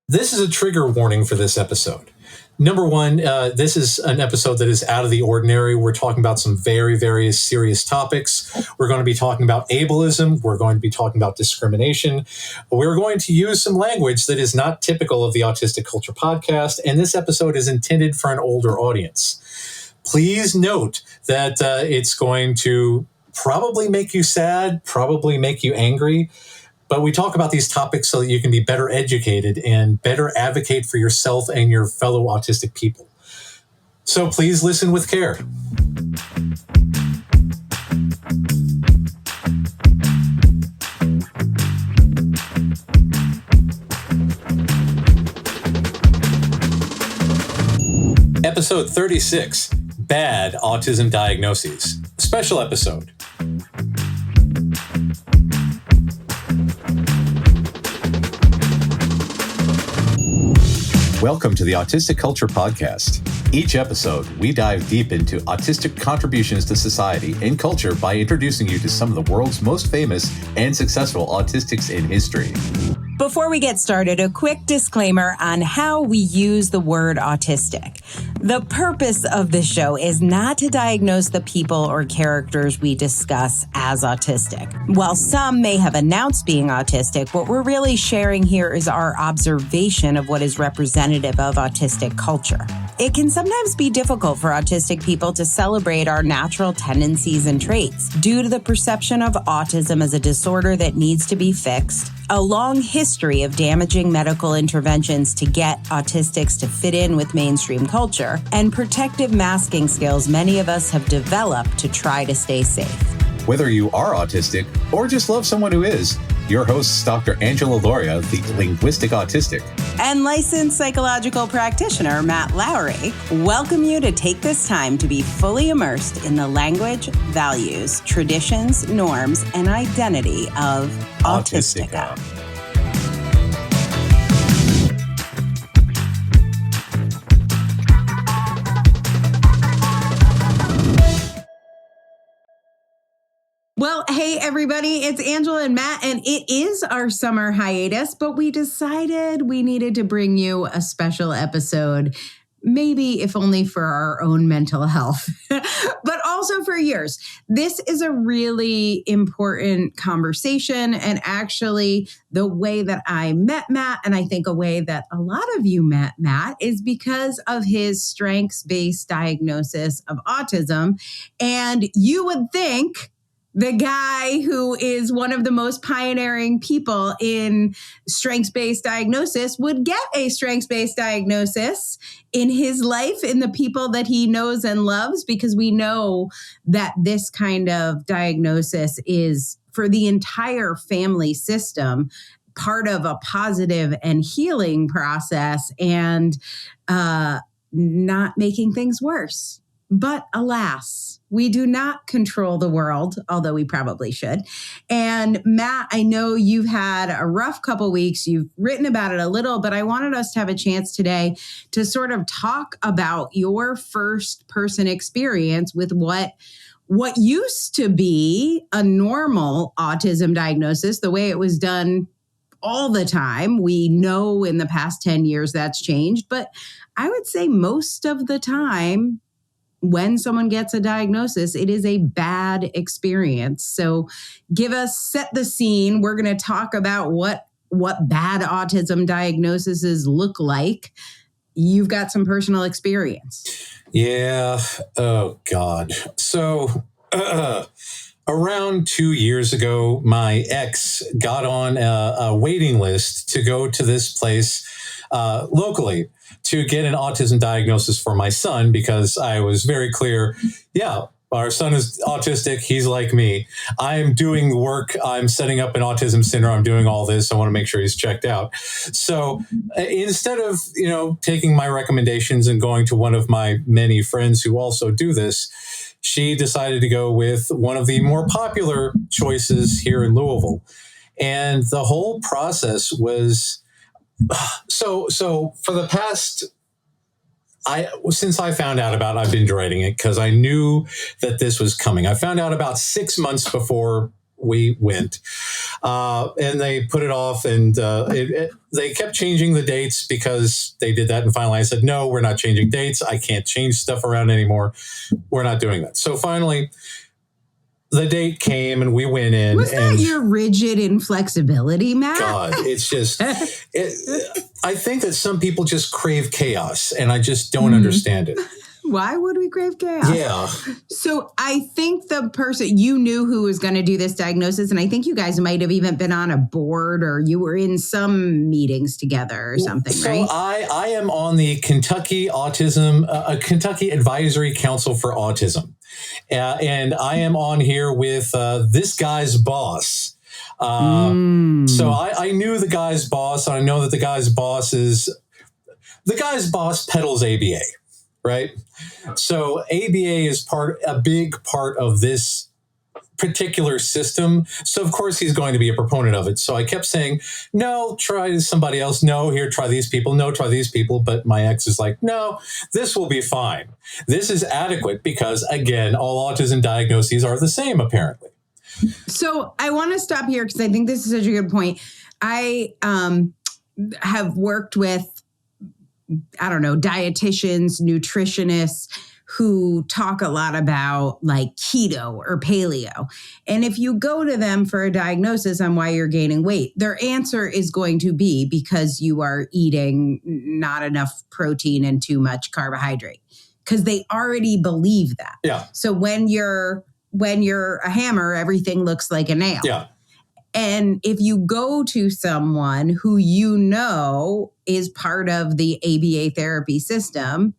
This is a trigger warning for this episode. Number one, this is an episode that is out of the ordinary. We're talking about some very, very serious topics. We're going to be talking about ableism. We're going to be talking about discrimination. We're going to use some language that is not typical of the Autistic Culture Podcast, and this episode is intended for an older audience. Please note that it's going to probably make you sad, probably make you angry. But we talk about these topics so that you can be better educated and better advocate for yourself and your fellow autistic people. So please listen with care. Episode 36, Bad Autism Diagnoses. Special episode. Welcome to the Autistic Culture Podcast. Each episode, we dive deep into autistic contributions to society and culture by introducing you to some of the world's most famous and successful autistics in history. Before we get started, a quick disclaimer on how we use the word autistic. The purpose of this show is not to diagnose the people or characters we discuss as autistic. While some may have announced being autistic, what we're really sharing here is our observation of what is representative of autistic culture. It can sometimes be difficult for autistic people to celebrate our natural tendencies and traits due to the perception of autism as a disorder that needs to be fixed, a long history of damaging medical interventions to get autistics to fit in with mainstream culture, and protective masking skills many of us have developed to try to stay safe. Whether you are autistic or just love someone who is, your hosts, Dr. Angela Loria, the linguistic autistic, and licensed psychological practitioner Matt Lowry, welcome you to take this time to be fully immersed in the language, values, traditions, norms, and identity of Autistica. Well, hey, everybody, it's Angela and Matt, and it is our summer hiatus, but we decided we needed to bring you a special episode, maybe if only for our own mental health, but also for yours. This is a really important conversation, and actually the way that I met Matt, and I think a way that a lot of you met Matt, is because of his strengths-based diagnosis of autism. And you would think the guy who is one of the most pioneering people in strengths-based diagnosis would get a strengths-based diagnosis in his life, in the people that he knows and loves, because we know that this kind of diagnosis is, for the entire family system, part of a positive and healing process and not making things worse. But alas, we do not control the world, although we probably should. And Matt, I know you've had a rough couple weeks. You've written about it a little, but I wanted us to have a chance today to sort of talk about your first person experience with what used to be a normal autism diagnosis, the way it was done all the time. We know in the past 10 years that's changed, but I would say most of the time, when someone gets a diagnosis, it is a bad experience. So set the scene. We're going to talk about what bad autism diagnoses look like. You've got some personal experience. Yeah. Oh, God. So around 2 years ago, my ex got on a waiting list to go to this place locally to get an autism diagnosis for my son, because I was very clear, our son is autistic. He's like me. I'm doing the work. I'm setting up an autism center. I'm doing all this. I want to make sure he's checked out. So instead of, taking my recommendations and going to one of my many friends who also do this, she decided to go with one of the more popular choices here in Louisville. And the whole process was so for the past, since I found out I've been dreading it because I knew that this was coming. I found out about 6 months before we went. And they put it off, and they kept changing the dates because they did that. And finally I said, no, we're not changing dates. I can't change stuff around anymore. We're not doing that. So finally, the date came and we went in. Was that your rigid inflexibility, Matt? God, it's just, I think that some people just crave chaos, and I just don't understand it. Why would we crave chaos? Yeah. So I think the person, you knew who was going to do this diagnosis, and I think you guys might have even been on a board, or you were in some meetings together or something, right? So I am on the Kentucky Kentucky Advisory Council for Autism. And I am on here with this guy's boss. So I knew the guy's boss. I know that the guy's boss peddles ABA, right? So ABA is a big part of this particular system. So of course he's going to be a proponent of it. So I kept saying, no, try somebody else. No, here, try these people. No, try these people. But my ex is like, no, this will be fine. This is adequate because, again, all autism diagnoses are the same, apparently. So I want to stop here because I think this is such a good point. I have worked with, dietitians, nutritionists, who talk a lot about like keto or paleo. And if you go to them for a diagnosis on why you're gaining weight, their answer is going to be because you are eating not enough protein and too much carbohydrate, because they already believe that. Yeah. So when you're a hammer, everything looks like a nail. Yeah. And if you go to someone who you know is part of the ABA therapy system,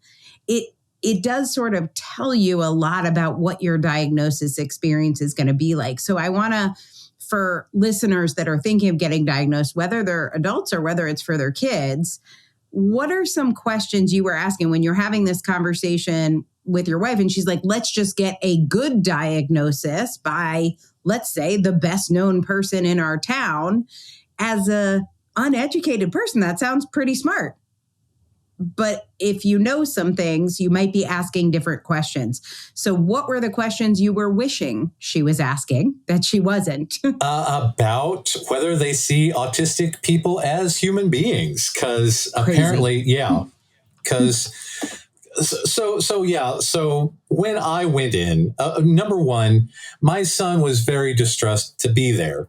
it does sort of tell you a lot about what your diagnosis experience is going to be like. So I want to, for listeners that are thinking of getting diagnosed, whether they're adults or whether it's for their kids, what are some questions you were asking when you're having this conversation with your wife? And she's like, let's just get a good diagnosis by, let's say, the best known person in our town. As a uneducated person, that sounds pretty smart. But if you know some things, you might be asking different questions. So what were the questions you were wishing she was asking that she wasn't? About whether they see autistic people as human beings. Because apparently, yeah. Because So when I went in, number one, my son was very distressed to be there.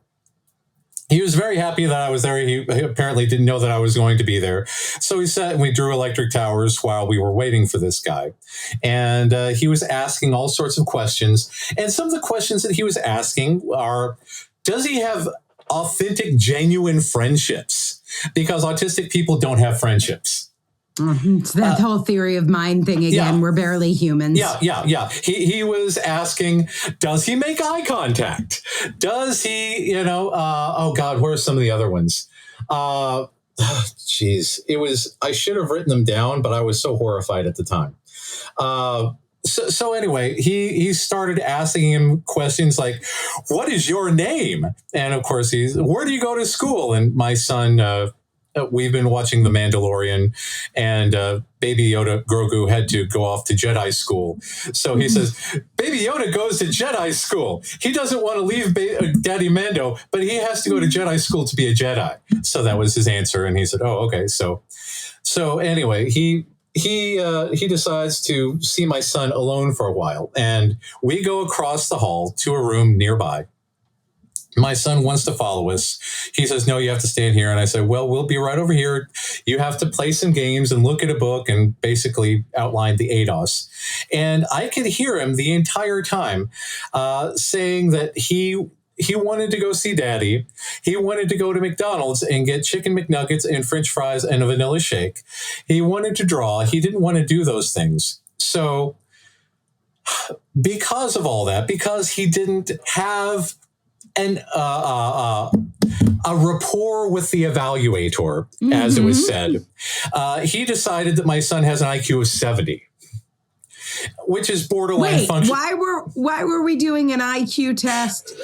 He was very happy that I was there. He apparently didn't know that I was going to be there. So he sat and we drew electric towers while we were waiting for this guy. And he was asking all sorts of questions. And some of the questions that he was asking are, does he have authentic, genuine friendships? Because autistic people don't have friendships. It's that whole theory of mind thing again. Yeah. We're barely humans. Yeah. He was asking, does he make eye contact? Does he, oh God, where are some of the other ones? Geez, I should have written them down, but I was so horrified at the time. So anyway, he started asking him questions like, what is your name? And of course, where do you go to school? And my son, we've been watching The Mandalorian, and Baby Yoda, Grogu, had to go off to Jedi school. So he says, Baby Yoda goes to Jedi school. He doesn't want to leave Daddy Mando, but he has to go to Jedi school to be a Jedi. So that was his answer. And he said, oh, okay. So anyway, he decides to see my son alone for a while. And we go across the hall to a room nearby. My son wants to follow us. He says, no, you have to stand here. And I said, well, we'll be right over here. You have to play some games and look at a book, and basically outline the ADOS. And I could hear him the entire time saying that he wanted to go see Daddy. He wanted to go to McDonald's and get chicken McNuggets and French fries and a vanilla shake. He wanted to draw. He didn't want to do those things. So because of all that, because he didn't have a rapport with the evaluator, as it was said, he decided that my son has an IQ of 70. which is borderline Wait, function. why were we doing an IQ test?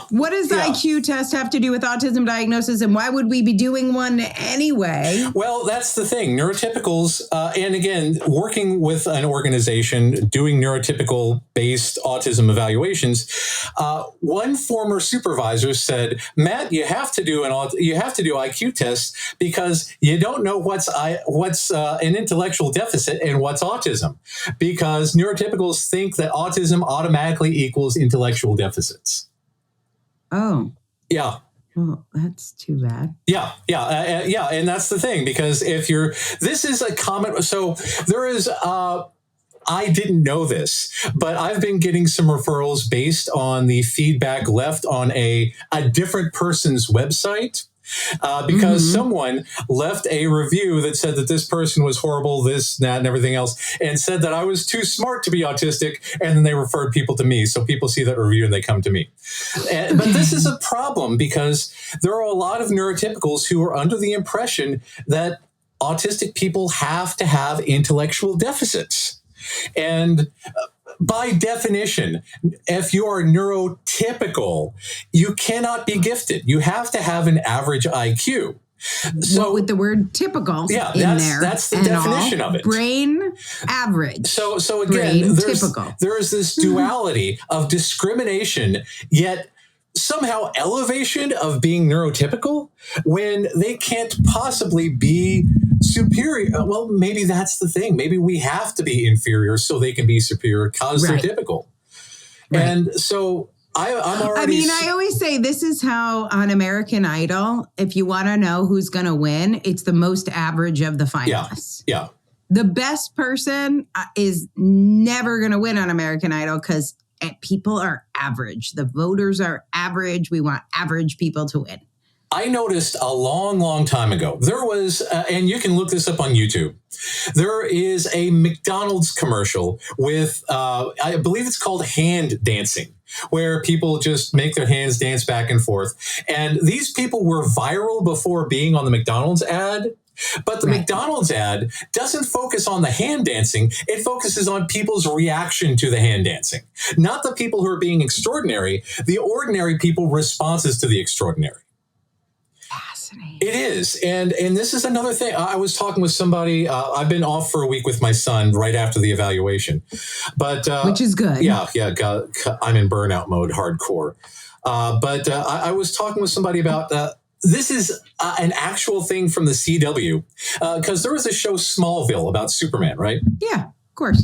What does the IQ test have to do with autism diagnosis, and why would we be doing one anyway? Well, that's the thing. Neurotypicals, and again, working with an organization doing neurotypical-based autism evaluations, one former supervisor said, "Matt, you have to do IQ tests because you don't know what's an intellectual deficit and what's autism, because neurotypicals think that autism automatically equals intellectual deficits." Oh. Yeah. Well, that's too bad. Yeah. And that's the thing, because this is a common, so there is, I didn't know this, but I've been getting some referrals based on the feedback left on a different person's website. Because someone left a review that said that this person was horrible, this, that, and everything else, and said that I was too smart to be autistic, and then they referred people to me. So people see that review and they come to me. But this is a problem because there are a lot of neurotypicals who are under the impression that autistic people have to have intellectual deficits. And by definition, if you are neurotypical, you cannot be gifted. You have to have an average IQ. So with the word typical in there. That's the definition of it. Brain average. So again, typical. There is this duality of discrimination, yet somehow elevation of being neurotypical when they can't possibly be superior. Well, maybe that's the thing. Maybe we have to be inferior so they can be superior because they're typical. Right. And so I'm already... I always say this is how on American Idol, if you want to know who's going to win, it's the most average of the finalists. Yeah. The best person is never going to win on American Idol because people are average. The voters are average. We want average people to win. I noticed a long, long time ago, there was, and you can look this up on YouTube, there is a McDonald's commercial with, I believe it's called hand dancing, where people just make their hands dance back and forth. And these people were viral before being on the McDonald's ad. But the McDonald's ad doesn't focus on the hand dancing. It focuses on people's reaction to the hand dancing, not the people who are being extraordinary, the ordinary people responses to the extraordinary. Fascinating. It is. And this is another thing. I was talking with somebody. I've been off for a week with my son right after the evaluation, but which is good. Yeah. I'm in burnout mode, hardcore. But I was talking with somebody about this is an actual thing from the CW, because there was a show Smallville about Superman, right? Yeah, of course.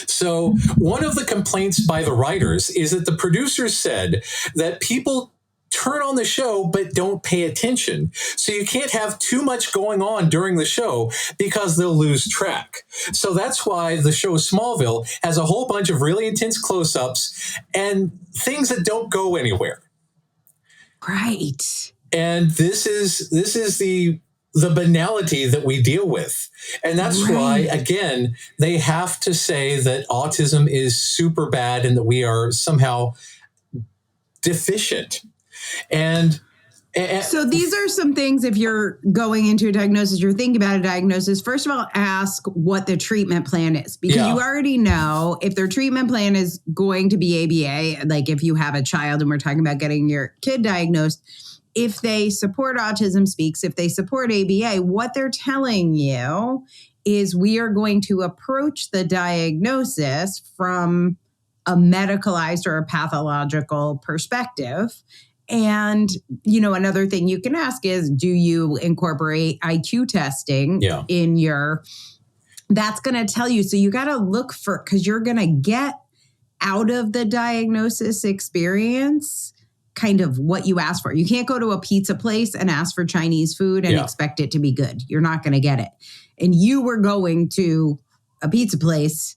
So one of the complaints by the writers is that the producers said that people turn on the show but don't pay attention. So you can't have too much going on during the show because they'll lose track. So that's why the show Smallville has a whole bunch of really intense close-ups and things that don't go anywhere. Right. And this is the banality that we deal with. And that's why, again, they have to say that autism is super bad and that we are somehow deficient. And so these are some things, if you're going into a diagnosis, you're thinking about a diagnosis, first of all, ask what the treatment plan is, because you already know if their treatment plan is going to be ABA, like if you have a child and we're talking about getting your kid diagnosed, if they support Autism Speaks, if they support ABA, what they're telling you is we are going to approach the diagnosis from a medicalized or a pathological perspective. And, another thing you can ask is, do you incorporate IQ testing in your, that's going to tell you. So you got to look for, because you're going to get out of the diagnosis experience kind of what you ask for. You can't go to a pizza place and ask for Chinese food and expect it to be good. You're not going to get it. And you were going to a pizza place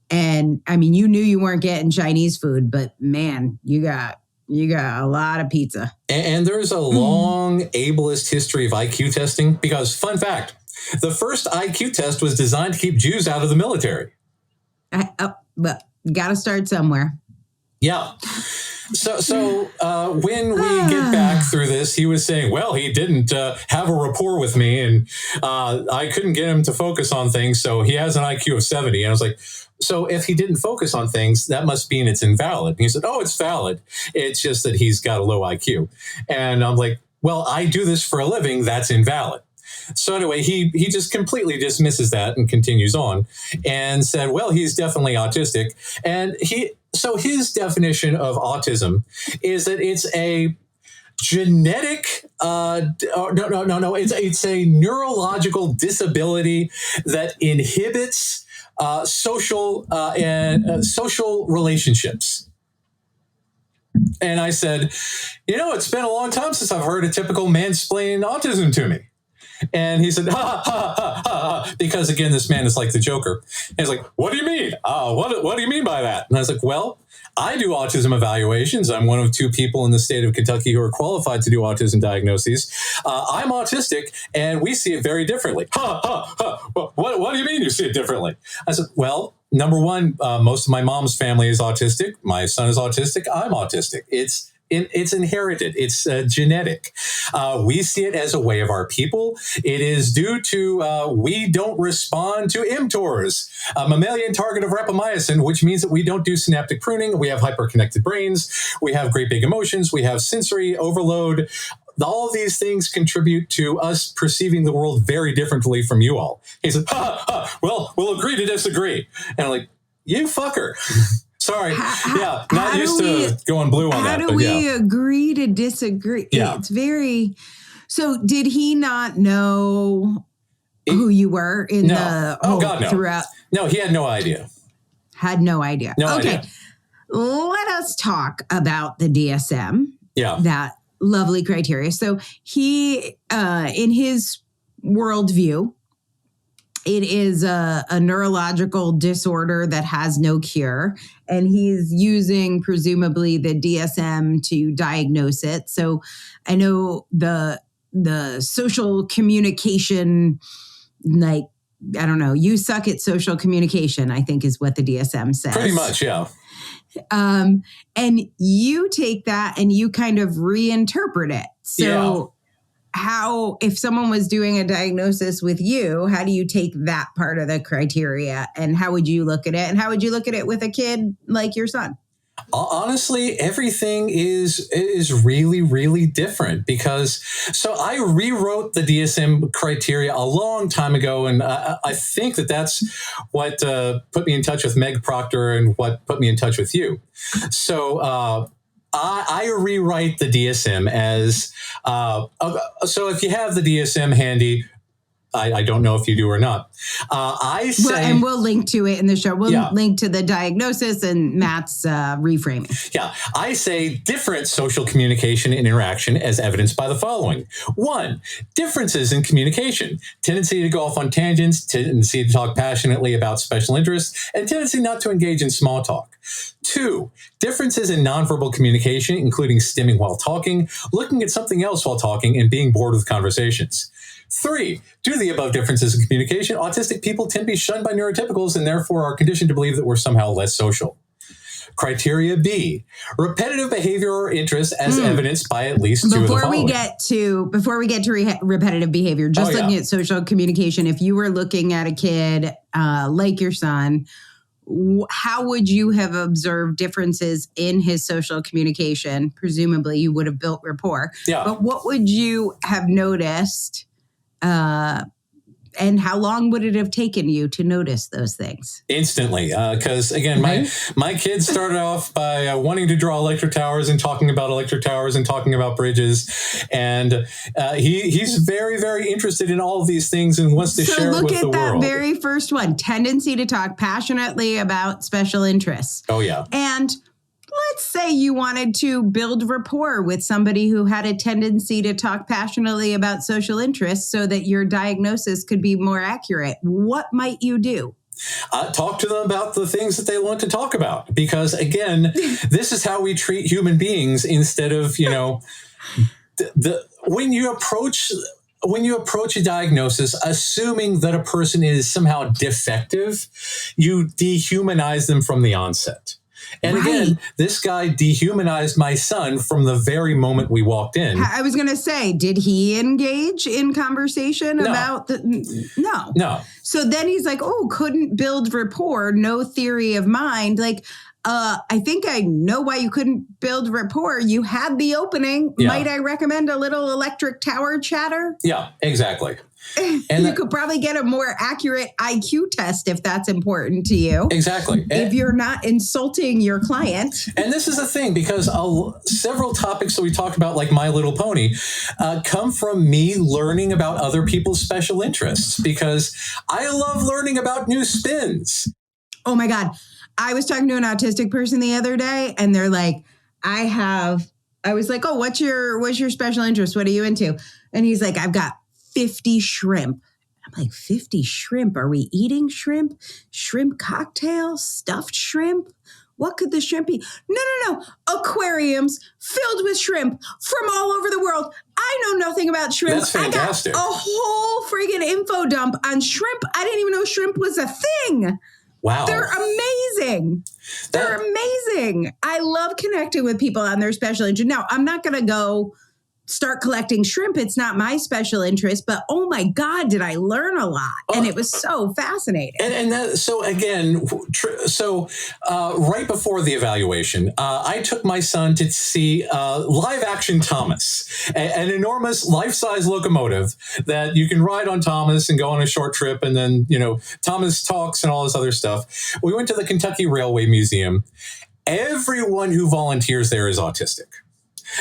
and you knew you weren't getting Chinese food, but man, you got a lot of pizza. And there's a long ableist history of IQ testing because, fun fact, the first IQ test was designed to keep Jews out of the military. But you got to start somewhere. Yeah. So when we get back through this, he was saying, well, he didn't have a rapport with me, and I couldn't get him to focus on things, so he has an IQ of 70. And I was like, so if he didn't focus on things, that must mean it's invalid. And he said, oh, it's valid. It's just that he's got a low IQ. And I'm like, well, I do this for a living. That's invalid. So anyway, he just completely dismisses that and continues on and said, well, he's definitely autistic. And his definition of autism is that it's a genetic, it's a neurological disability that inhibits social relationships. And I said, it's been a long time since I've heard a typical mansplain autism to me. And he said, ha, ha, ha, ha, because again, this man is like the Joker. And he's like, what do you mean? What do you mean by that? And I was like, well, I do autism evaluations. I'm one of 2 people in the state of Kentucky who are qualified to do autism diagnoses. I'm autistic, and we see it very differently. Ha, ha, ha. What do you mean you see it differently? I said, well, number one, most of my mom's family is autistic. My son is autistic. I'm autistic. It's inherited. It's genetic. We see it as a way of our people. It is due to we don't respond to mTORs, a mammalian target of rapamycin, which means that we don't do synaptic pruning. We have hyperconnected brains. We have great big emotions. We have sensory overload. All of these things contribute to us perceiving the world very differently from you all. He said, well, we'll agree to disagree. And I'm like, you fucker. Sorry. Not used to going blue on that. How do we agree to disagree? Yeah. It's very... So did he not know who you were in the... God, no. Throughout? No, he had no idea. Had no idea. No idea. Let us talk about the DSM. Yeah. That lovely criteria. So he, in his worldview, it is a neurological disorder that has no cure, and he's using presumably the DSM to diagnose it. So I know the social communication, like, I don't know, you suck at social communication, I think is what the DSM says. Pretty much, yeah. And you take that and you kind of reinterpret it. So how, if someone was doing a diagnosis with you, how do you take that part of the criteria and how would you look at it? And how would you look at it with a kid like your son? Honestly, everything is really, really different because so I rewrote the DSM criteria a long time ago. And I think that's what put me in touch with Meg Proctor and what put me in touch with you. So, I rewrite the DSM as, so if you have the DSM handy, I don't know if you do or not. I say, and we'll link to it in the show. We'll link to the diagnosis and Matt's reframing. Yeah, I say different social communication and interaction as evidenced by the following. 1, differences in communication, tendency to go off on tangents, tendency to talk passionately about special interests, and tendency not to engage in small talk. 2, differences in nonverbal communication, including stimming while talking, looking at something else while talking, and being bored with conversations. 3, due to the above differences in communication, autistic people tend to be shunned by neurotypicals and therefore are conditioned to believe that we're somehow less social. Criteria B, repetitive behavior or interest as evidenced by at least 2 of the following. Before we get to repetitive behavior, just looking at social communication, if you were looking at a kid like your son, how would you have observed differences in his social communication? Presumably you would have built rapport. Yeah. But what would you have noticed? And how long would it have taken you to notice those things? Instantly. Because again, my kids started off by wanting to draw electric towers and talking about electric towers and talking about bridges. And he's very, very interested in all of these things and wants to share it with the world. So look at that very first one, tendency to talk passionately about special interests. Oh, yeah. And let's say you wanted to build rapport with somebody who had a tendency to talk passionately about social interests so that your diagnosis could be more accurate. What might you do? Talk to them about the things that they want to talk about. Because again, this is how we treat human beings instead of, when you approach a diagnosis, assuming that a person is somehow defective, you dehumanize them from the onset. And again, this guy dehumanized my son from the very moment we walked in. I was going to say, did he engage in conversation about No. So then he's like, oh, couldn't build rapport, no theory of mind. Like, I think I know why you couldn't build rapport. You had the opening. Yeah. Might I recommend a little electric tower chatter? Yeah, exactly. And you could probably get a more accurate IQ test if that's important to you. Exactly. If you're not insulting your client. And this is the thing, because several topics that we talked about, like My Little Pony, come from me learning about other people's special interests, because I love learning about new spins. Oh my God. I was talking to an autistic person the other day, and they're like, I was like, oh, what's your special interest? What are you into? And he's like, I've got 50 shrimp. I'm like, 50 shrimp? Are we eating shrimp? Shrimp cocktail? Stuffed shrimp? What could the shrimp be? No. Aquariums filled with shrimp from all over the world. I know nothing about shrimp. That's fantastic. I got a whole friggin' info dump on shrimp. I didn't even know shrimp was a thing. Wow. They're amazing. They're amazing. I love connecting with people on their special interest. Now, I'm not going to go start collecting shrimp. It's not my special interest, but oh my God, did I learn a lot. And it was so fascinating. So again, right before the evaluation, I took my son to see live action Thomas, an enormous life-size locomotive that you can ride on Thomas and go on a short trip. And then, Thomas talks and all this other stuff. We went to the Kentucky Railway Museum. Everyone who volunteers there is autistic.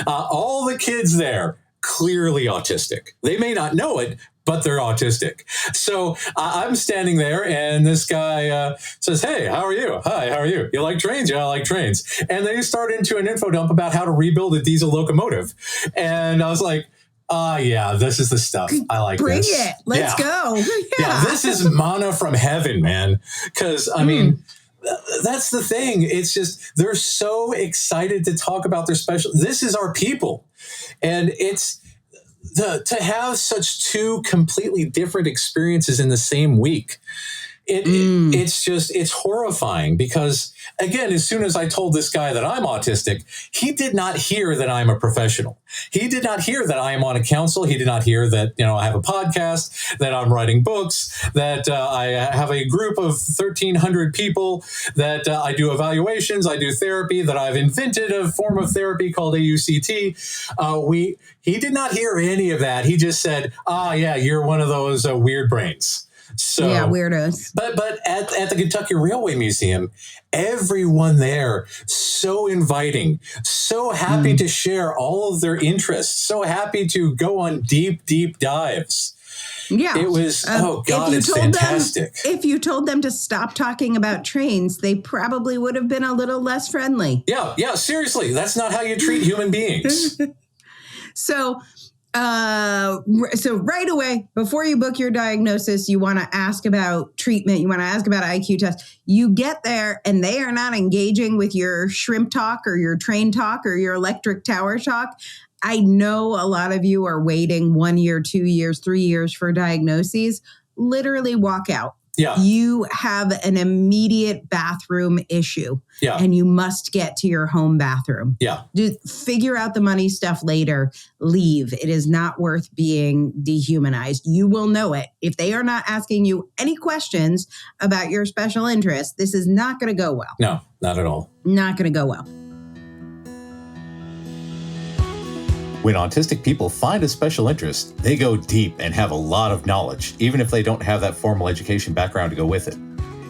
All the kids there, clearly autistic. They may not know it, but they're autistic. So I'm standing there, and this guy says, hey, how are you? Hi, how are you? You like trains? Yeah, I like trains. And then he started into an info dump about how to rebuild a diesel locomotive. And I was like, yeah, this is the stuff. I like Bring this. it. Let's go. Yeah, this is manna from heaven, man. Because, I mean... That's the thing. It's just, they're so excited to talk about their special. This is our people. And it's to have such two completely different experiences in the same week. It's horrifying, because again, as soon as I told this guy that I'm autistic, he did not hear that I'm a professional. He did not hear that I am on a council. He did not hear that, I have a podcast, that I'm writing books, that I have a group of 1,300 people, that I do evaluations, I do therapy, that I've invented a form of therapy called AUCT. He did not hear any of that. He just said, yeah, you're one of those weird brains. So, yeah, weirdos. But at the Kentucky Railway Museum, everyone there, so inviting, so happy to share all of their interests, so happy to go on deep, deep dives. Yeah. It was, it's fantastic. If you told them to stop talking about trains, they probably would have been a little less friendly. Yeah, seriously. That's not how you treat human beings. So right away, before you book your diagnosis, you want to ask about treatment. You want to ask about IQ tests. You get there and they are not engaging with your shrimp talk or your train talk or your electric tower talk. I know a lot of you are waiting 1 year, 2 years, 3 years for diagnoses. Literally walk out. Yeah. You have an immediate bathroom issue. Yeah. And you must get to your home bathroom. Yeah. Just figure out the money stuff later. Leave. It is not worth being dehumanized. You will know it. If they are not asking you any questions about your special interest, this is not going to go well. No, not at all. Not going to go well. When autistic people find a special interest, they go deep and have a lot of knowledge, even if they don't have that formal education background to go with it.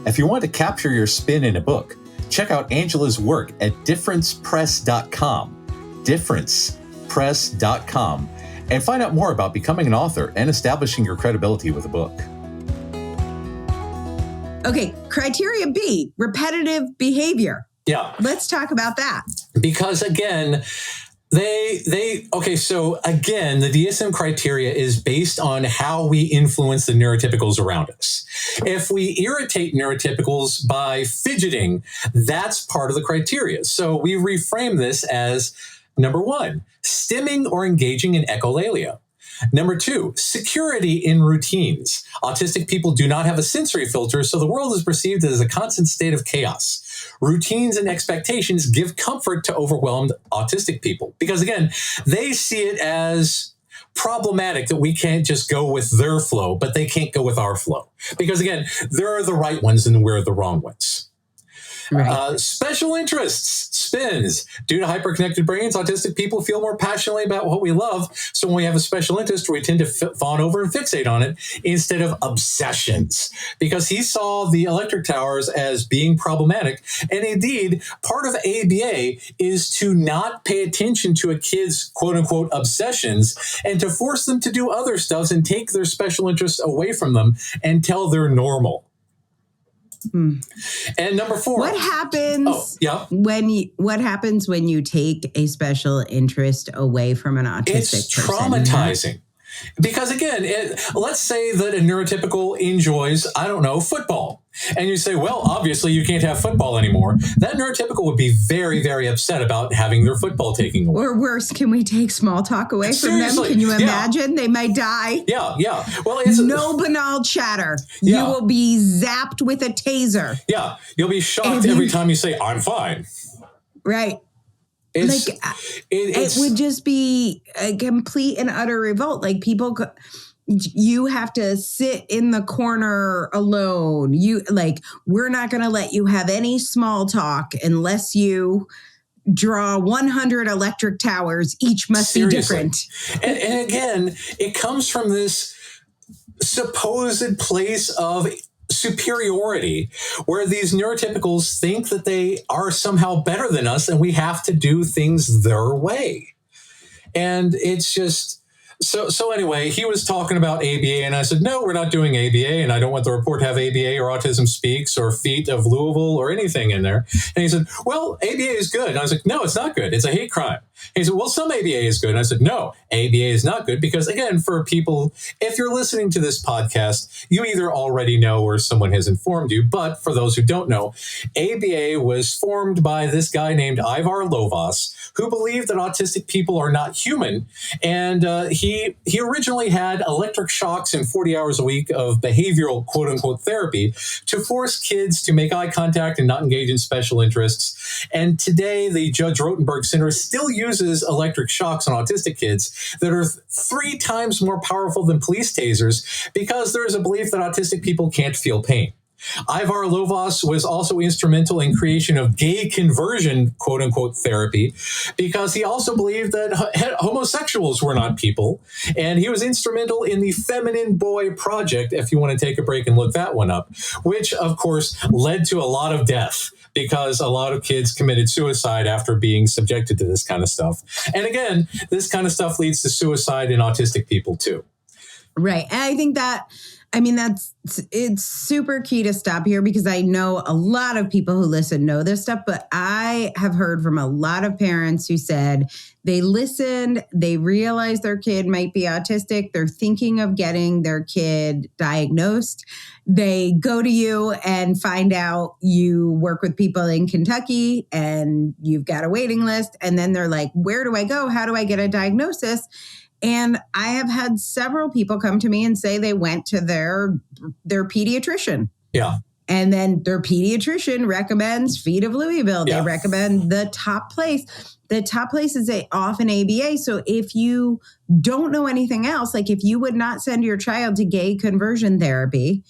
If you want to capture your spin in a book, check out Angela's work at differencepress.com, differencepress.com, and find out more about becoming an author and establishing your credibility with a book. Okay, criteria B, repetitive behavior. Yeah. Let's talk about that. Because again, so again, the DSM criteria is based on how we influence the neurotypicals around us. If we irritate neurotypicals by fidgeting, that's part of the criteria. So we reframe this as number 1, stimming or engaging in echolalia. Number 2, security in routines. Autistic people do not have a sensory filter, so the world is perceived as a constant state of chaos. Routines and expectations give comfort to overwhelmed autistic people because, again, they see it as problematic that we can't just go with their flow, but they can't go with our flow. Because, again, they're the right ones and we're the wrong ones. Right. Special interests, spins. Due to hyperconnected brains, autistic people feel more passionately about what we love. So when we have a special interest, we tend to fawn over and fixate on it instead of obsessions. Because he saw the electric towers as being problematic. And indeed, part of ABA is to not pay attention to a kid's quote unquote obsessions and to force them to do other stuff and take their special interests away from them until they're normal. And number 4. What happens what happens when you take a special interest away from an autistic person? It's traumatizing. Because again, let's say that a neurotypical enjoys, I don't know, football. And you say, well, obviously you can't have football anymore. That neurotypical would be very, very upset about having their football taken away. Or worse, can we take small talk away from them? Can you imagine? They might die. Yeah, yeah. Well, it's no banal chatter. Yeah. You will be zapped with a taser. Yeah, you'll be shocked every time you say, I'm fine. Right. It would just be a complete and utter revolt. Like you have to sit in the corner alone. We're not going to let you have any small talk unless you draw 100 electric towers. Each must be different. And again, it comes from this supposed place of superiority where these neurotypicals think that they are somehow better than us and we have to do things their way. And it's just so anyway, he was talking about ABA and I said, no, we're not doing ABA and I don't want the report to have ABA or Autism Speaks or Feet of Louisville or anything in there. And he said, well, ABA is good. And I was like, no, it's not good. It's a hate crime. He said, well, some ABA is good. And I said, no, ABA is not good because, again, for people, if you're listening to this podcast, you either already know or someone has informed you. But for those who don't know, ABA was formed by this guy named Ivar Lovaas, who believed that autistic people are not human. And he originally had electric shocks and 40 hours a week of behavioral, quote unquote, therapy to force kids to make eye contact and not engage in special interests. And today, the Judge Rotenberg Center still uses electric shocks on autistic kids that are 3 times more powerful than police tasers because there is a belief that autistic people can't feel pain. Ivar Lovaas was also instrumental in creation of gay conversion, quote unquote, therapy, because he also believed that homosexuals were not people. And he was instrumental in the Feminine Boy Project, if you want to take a break and look that one up, which, of course, led to a lot of death because a lot of kids committed suicide after being subjected to this kind of stuff. And again, this kind of stuff leads to suicide in autistic people, too. Right. And I think it's super key to stop here because I know a lot of people who listen know this stuff, but I have heard from a lot of parents who said they listened, they realized their kid might be autistic, they're thinking of getting their kid diagnosed. They go to you and find out you work with people in Kentucky and you've got a waiting list. And then they're like, where do I go? How do I get a diagnosis? And I have had several people come to me and say they went to their pediatrician. Yeah. And then their pediatrician recommends Feet of Louisville. They recommend the top place. The top place is often ABA. So if you don't know anything else, like if you would not send your child to gay conversion therapy,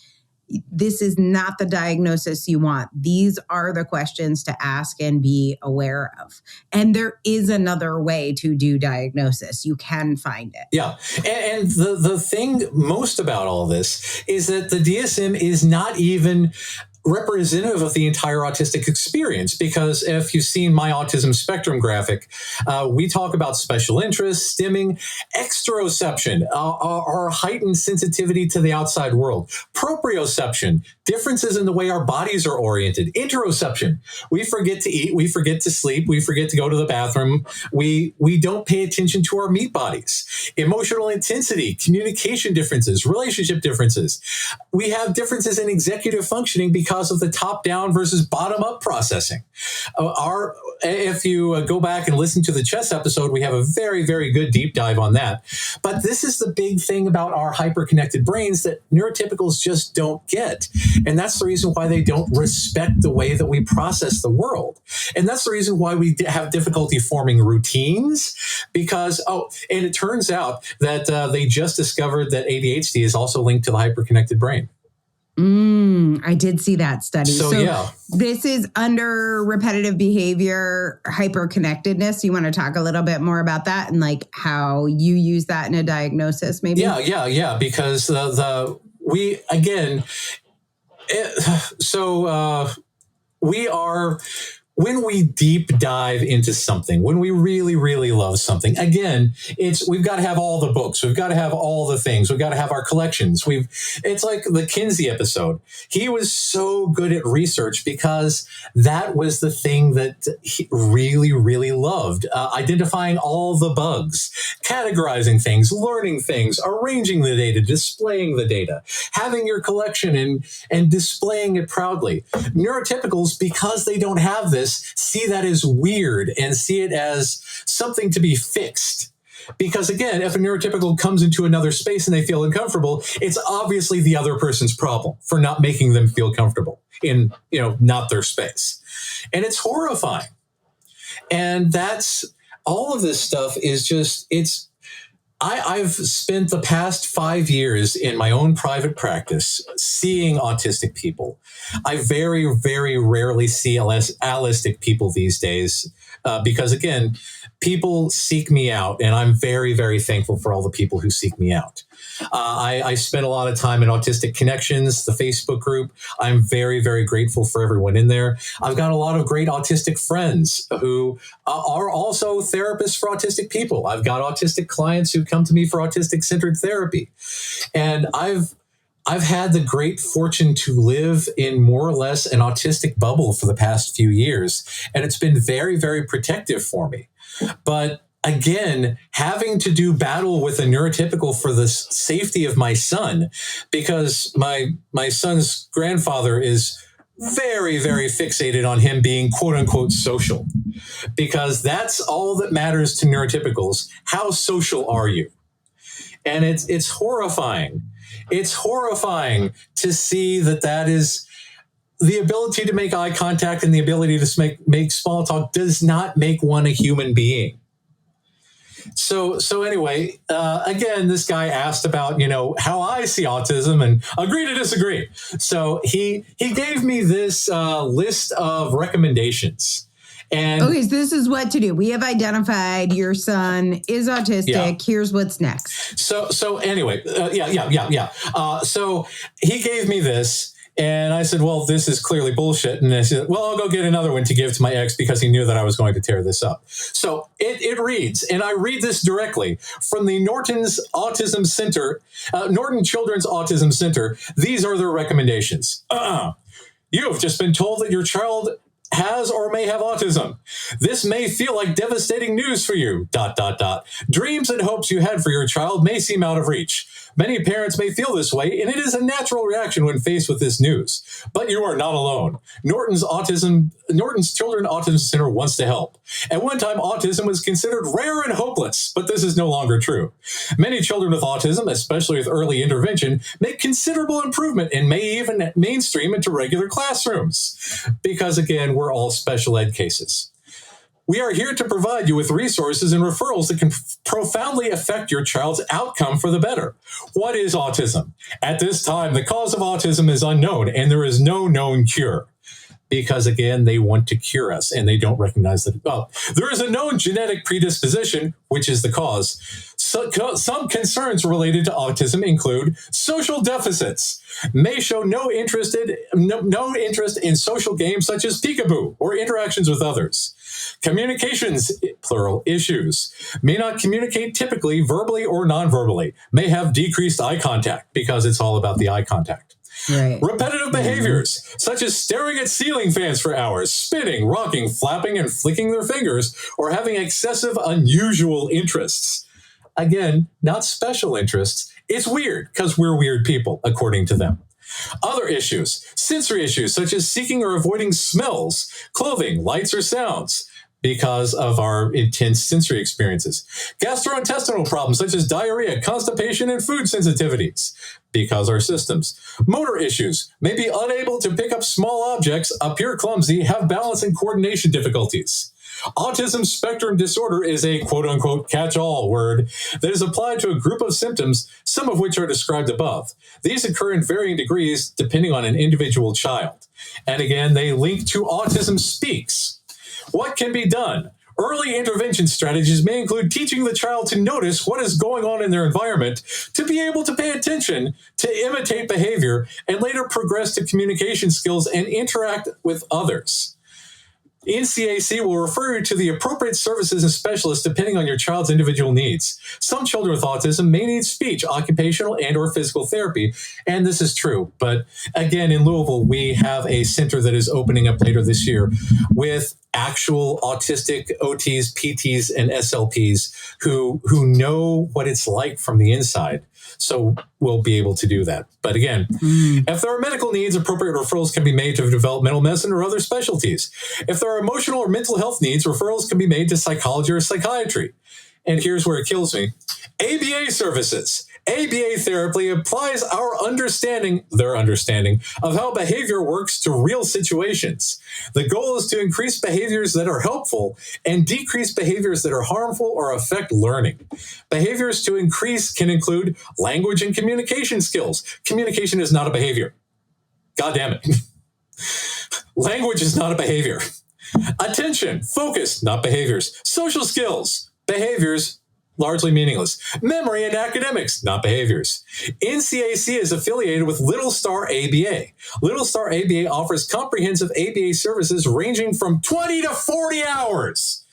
this is not the diagnosis you want. These are the questions to ask and be aware of. And there is another way to do diagnosis. You can find it. Yeah. And the thing most about all this is that the DSM is not even representative of the entire autistic experience, because if you've seen my autism spectrum graphic, we talk about special interests, stimming, exteroception, our heightened sensitivity to the outside world, Proprioception, differences in the way our bodies are oriented. Interoception, we forget to eat, we forget to sleep, we forget to go to the bathroom. We don't pay attention to our meat bodies. Emotional intensity, communication differences, relationship differences. We have differences in executive functioning because of the top-down versus bottom-up processing. If you go back and listen to the chess episode, we have a very, very good deep dive on that. But this is the big thing about our hyperconnected brains that neurotypicals just don't get. And that's the reason why they don't respect the way that we process the world. And that's the reason why we have difficulty forming routines because, and it turns out that they just discovered that ADHD is also linked to the hyperconnected brain. I did see that study. So yeah. This is under repetitive behavior, hyperconnectedness. You want to talk a little bit more about that and like how you use that in a diagnosis, maybe? Yeah. Because when we deep dive into something, when we really, really love something, again, we've got to have all the books. We've got to have all the things. We've got to have our collections. It's like the Kinsey episode. He was so good at research because that was the thing that he really, really loved. Identifying all the bugs, categorizing things, learning things, arranging the data, displaying the data, having your collection and displaying it proudly. Neurotypicals, because they don't have this, see that as weird and see it as something to be fixed. Because again, if a neurotypical comes into another space and they feel uncomfortable, it's obviously the other person's problem for not making them feel comfortable in, not their space. And it's horrifying. And that's all of this stuff is just, I've spent the past 5 years in my own private practice seeing autistic people. I very, very rarely see allistic people these days because, again, people seek me out, and I'm very, very thankful for all the people who seek me out. I spent a lot of time in Autistic Connections, the Facebook group. I'm very, very grateful for everyone in there. I've got a lot of great autistic friends who are also therapists for autistic people. I've got autistic clients who come to me for autistic-centered therapy. And I've had the great fortune to live in more or less an autistic bubble for the past few years. And it's been very, very protective for me. But again, having to do battle with a neurotypical for the safety of my son, because my son's grandfather is very, very fixated on him being quote unquote social, because that's all that matters to neurotypicals. How social are you? And it's horrifying. It's horrifying to see that is the ability to make eye contact and the ability to make small talk does not make one a human being. So anyway, again, this guy asked about, how I see autism and agree to disagree. So he gave me this list of recommendations. And okay, so this is what to do. We have identified your son is autistic. Yeah. Here's what's next. So anyway, so he gave me this. And I said, well, this is clearly bullshit. And I said, well, I'll go get another one to give to my ex because he knew that I was going to tear this up. So it reads, and I read this directly from the Norton Children's Autism Center. These are their recommendations. You have just been told that your child has or may have autism. This may feel like devastating news for you, ... Dreams and hopes you had for your child may seem out of reach. Many parents may feel this way, and it is a natural reaction when faced with this news. But you are not alone. Norton's Children's Autism Center wants to help. At one time, autism was considered rare and hopeless, but this is no longer true. Many children with autism, especially with early intervention, make considerable improvement and may even mainstream into regular classrooms. Because again, we're all special ed cases. We are here to provide you with resources and referrals that can profoundly affect your child's outcome for the better. What is autism? At this time, the cause of autism is unknown, and there is no known cure. Because, again, they want to cure us, and they don't recognize that. Well, there is a known genetic predisposition, which is the cause. So, some concerns related to autism include social deficits, may show no interest in social games such as peekaboo or interactions with others. Communications, plural, issues, may not communicate typically verbally or non-verbally, may have decreased eye contact because it's all about the eye contact. Right. Repetitive behaviors, such as staring at ceiling fans for hours, spinning, rocking, flapping, and flicking their fingers, or having excessive, unusual interests. Again, not special interests. It's weird because we're weird people, according to them. Other issues, sensory issues, such as seeking or avoiding smells, clothing, lights, or sounds, because of our intense sensory experiences. Gastrointestinal problems such as diarrhea, constipation, and food sensitivities, because our systems. Motor issues, may be unable to pick up small objects, appear clumsy, have balance and coordination difficulties. Autism spectrum disorder is a quote-unquote catch-all word that is applied to a group of symptoms, some of which are described above. These occur in varying degrees depending on an individual child. And again, they link to Autism Speaks. What can be done? Early intervention strategies may include teaching the child to notice what is going on in their environment, to be able to pay attention, to imitate behavior, and later progress to communication skills and interact with others. NCAC will refer you to the appropriate services and specialists depending on your child's individual needs. Some children with autism may need speech, occupational, and or physical therapy, and this is true. But again, in Louisville, we have a center that is opening up later this year with actual autistic OTs, PTs, and SLPs who know what it's like from the inside. So we'll be able to do that. But again, if there are medical needs, appropriate referrals can be made to developmental medicine or other specialties. If there are emotional or mental health needs, referrals can be made to psychology or psychiatry. And here's where it kills me. ABA services. ABA therapy applies their understanding of how behavior works to real situations. The goal is to increase behaviors that are helpful and decrease behaviors that are harmful or affect learning. Behaviors to increase can include language and communication skills. Communication is not a behavior. God damn it. Language is not a behavior. Attention, focus, not behaviors. Social skills, behaviors, largely meaningless. Memory and academics, not behaviors. NCAC is affiliated with Little Star ABA. Little Star ABA offers comprehensive ABA services ranging from 20 to 40 hours.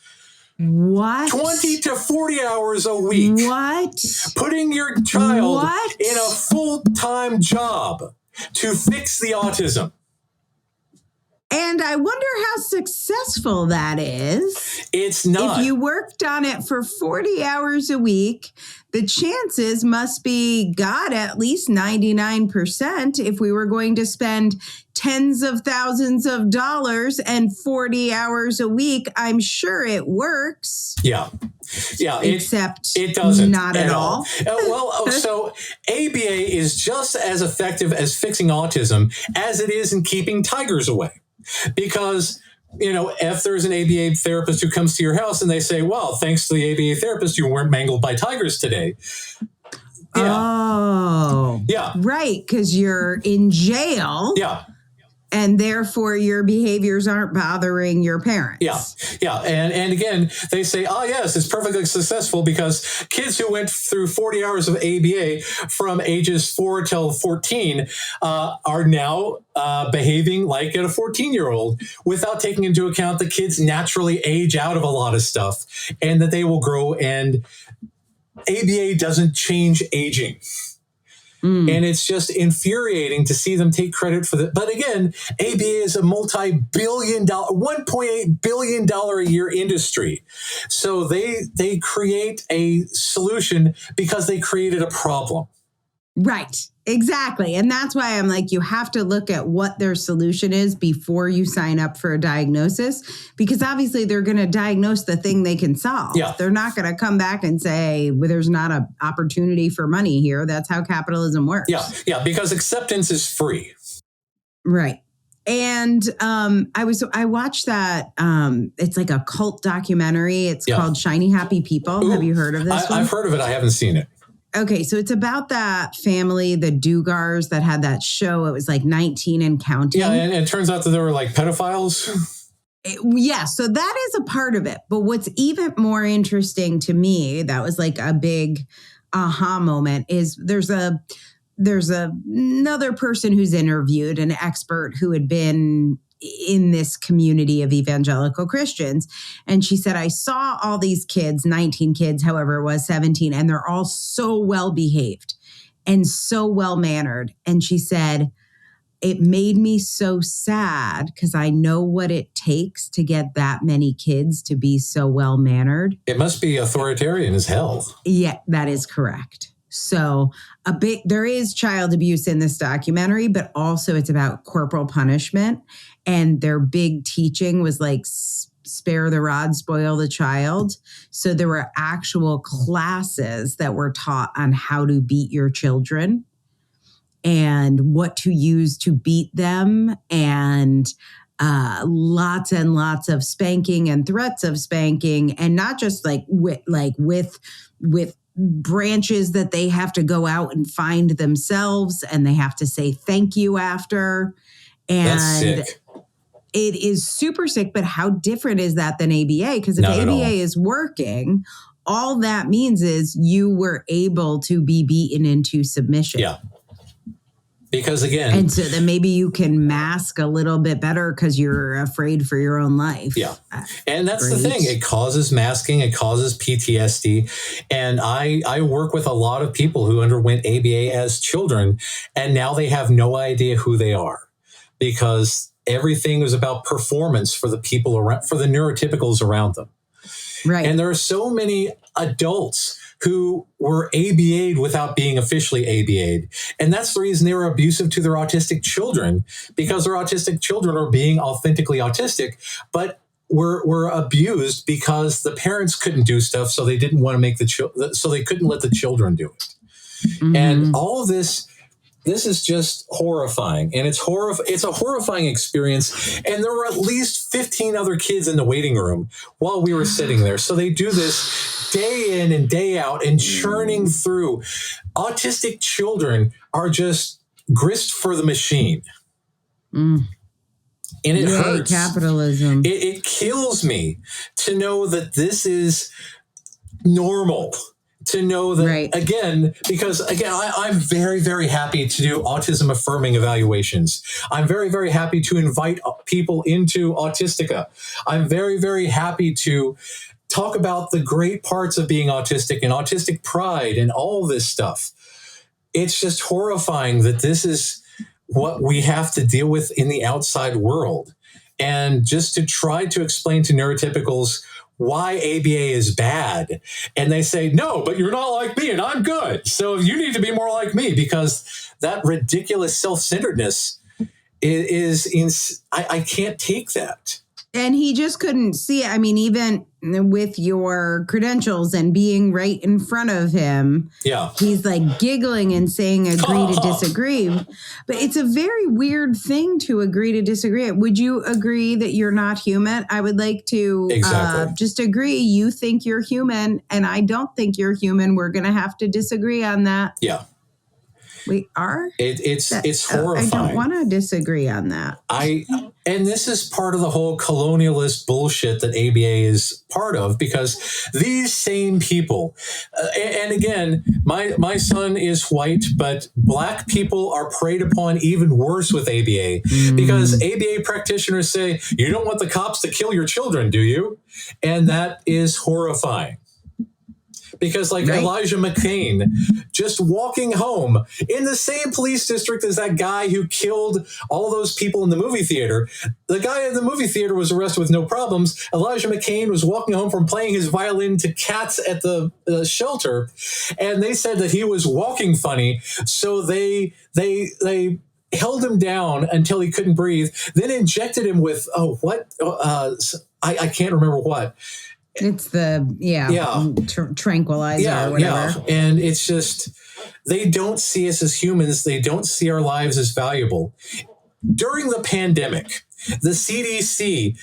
What? 20 to 40 hours a week. What? Putting your child in a full-time job to fix the autism. And I wonder how successful that is. It's not. If you worked on it for 40 hours a week, the chances must be, God, at least 99% if we were going to spend tens of thousands of dollars and 40 hours a week. I'm sure it works. Yeah. Except it doesn't. Not at all. So ABA is just as effective as fixing autism as it is in keeping tigers away. Because, if there's an ABA therapist who comes to your house and they say, well, thanks to the ABA therapist, you weren't mangled by tigers today. Yeah. Oh. Yeah. Right, because you're in jail. Yeah. And therefore, your behaviors aren't bothering your parents. Yeah. And again, they say, yes, it's perfectly successful because kids who went through 40 hours of ABA from ages 4 till 14 are now behaving like a 14-year-old without taking into account the kids naturally age out of a lot of stuff and that they will grow. And ABA doesn't change aging. And it's just infuriating to see them take credit for that. But again, ABA is a multi-billion-dollar, $1.8 billion a year industry. So they create a solution because they created a problem. Right. Exactly. And that's why I'm like, you have to look at what their solution is before you sign up for a diagnosis, because obviously they're going to diagnose the thing they can solve. Yeah. They're not going to come back and say, well, there's not an opportunity for money here. That's how capitalism works. Yeah, because acceptance is free. Right. And I watched that. It's like a cult documentary. It's called Shiny Happy People. Ooh, have you heard of this one? I've heard of it. I haven't seen it. Okay, so it's about that family, the Dugars, that had that show. It was like 19 and counting. Yeah, and it turns out that they were like pedophiles. Yeah, so that is a part of it. But what's even more interesting to me, that was like a big aha moment, is there's another person who's interviewed, an expert who had been in this community of evangelical Christians. And she said, I saw all these kids, 19 kids, however it was, 17, and they're all so well behaved and so well mannered. And she said, it made me so sad because I know what it takes to get that many kids to be so well-mannered. It must be authoritarian as hell. Yeah, that is correct. So there is child abuse in this documentary, but also it's about corporal punishment. And their big teaching was like, spare the rod, spoil the child. So there were actual classes that were taught on how to beat your children and what to use to beat them, and lots and lots of spanking and threats of spanking, and not just with branches that they have to go out and find themselves, and they have to say thank you after. And that's sick. It is super sick, but how different is that than ABA? Because if ABA is working, all that means is you were able to be beaten into submission. Yeah. Because again, and so then maybe you can mask a little bit better because you're afraid for your own life. Yeah. And that's the thing. It causes masking. It causes PTSD. And I work with a lot of people who underwent ABA as children, and now they have no idea who they are because everything is about performance for the people around, for the neurotypicals around them. Right. And there are so many adults who were ABA'd without being officially ABA'd. And that's the reason they were abusive to their autistic children, because their autistic children are being authentically autistic, but were abused because the parents couldn't do stuff, so they didn't want to make so they couldn't let the children do it. Mm-hmm. And all of this is just horrifying. And it's a horrifying experience. And there were at least 15 other kids in the waiting room while we were sitting there. So they do this day in and day out and churning through. Autistic children are just grist for the machine. And it hurts. Capitalism. It kills me to know that this is normal. To know that, again, because again, I'm very, very happy to do autism affirming evaluations. I'm very, very happy to invite people into Autistica. I'm very, very happy to talk about the great parts of being autistic and autistic pride and all this stuff. It's just horrifying that this is what we have to deal with in the outside world. And just to try to explain to neurotypicals why ABA is bad. And they say, no, but you're not like me and I'm good. So you need to be more like me, because that ridiculous self-centeredness I can't take that. And he just couldn't see it. I mean, even with your credentials and being right in front of him, he's like giggling and saying agree to disagree. But it's a very weird thing to agree to disagree. Would you agree that you're not human? I would like to just agree. You think you're human and I don't think you're human. We're going to have to disagree on that. Yeah. We are? It's horrifying. I don't want to disagree on that. And this is part of the whole colonialist bullshit that ABA is part of, because these same people, and again, my son is white, but Black people are preyed upon even worse with ABA, because ABA practitioners say, you don't want the cops to kill your children, do you? And that is horrifying. Because Elijah McCain, just walking home in the same police district as that guy who killed all those people in the movie theater. The guy in the movie theater was arrested with no problems. Elijah McCain was walking home from playing his violin to cats at the shelter. And they said that he was walking funny. So they held him down until he couldn't breathe, then injected him with, I can't remember what. It's the, tranquilizer or whatever. Yeah. And it's just, they don't see us as humans. They don't see our lives as valuable. During the pandemic, the CDC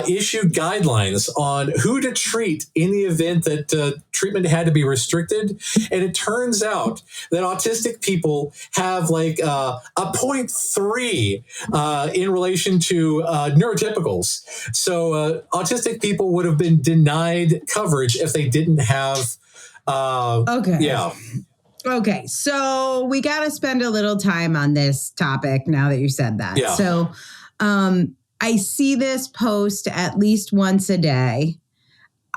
issued guidelines on who to treat in the event that treatment had to be restricted. And it turns out that autistic people have a 0.3 in relation to neurotypicals. So autistic people would have been denied coverage if they didn't have. Okay, so we got to spend a little time on this topic now that you said that. Yeah. So I see this post at least once a day.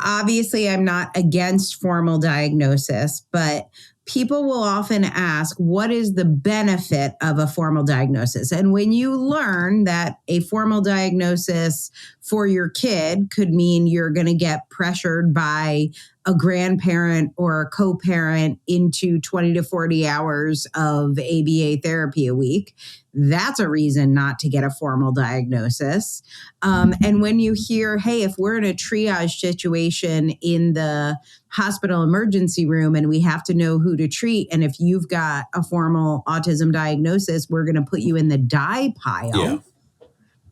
Obviously, I'm not against formal diagnosis, but people will often ask, what is the benefit of a formal diagnosis? And when you learn that a formal diagnosis for your kid could mean you're going to get pressured by a grandparent or a co-parent into 20 to 40 hours of ABA therapy a week, that's a reason not to get a formal diagnosis. And when you hear, hey, if we're in a triage situation in the hospital emergency room and we have to know who to treat, and if you've got a formal autism diagnosis, we're going to put you in the die pile. Yeah.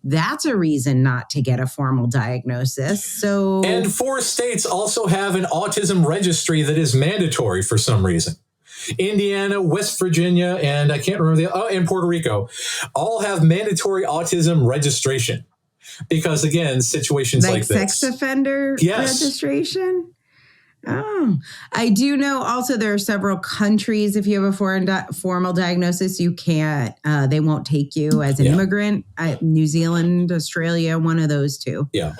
That's a reason not to get a formal diagnosis. So, and 4 states also have an autism registry that is mandatory for some reason. Indiana, West Virginia, and I can't remember and Puerto Rico all have mandatory autism registration. Because again, situations like this. Sex offender registration? Oh, I do know also there are several countries, if you have a formal diagnosis, you can't, they won't take you as an immigrant. New Zealand, Australia, one of those two. Yeah.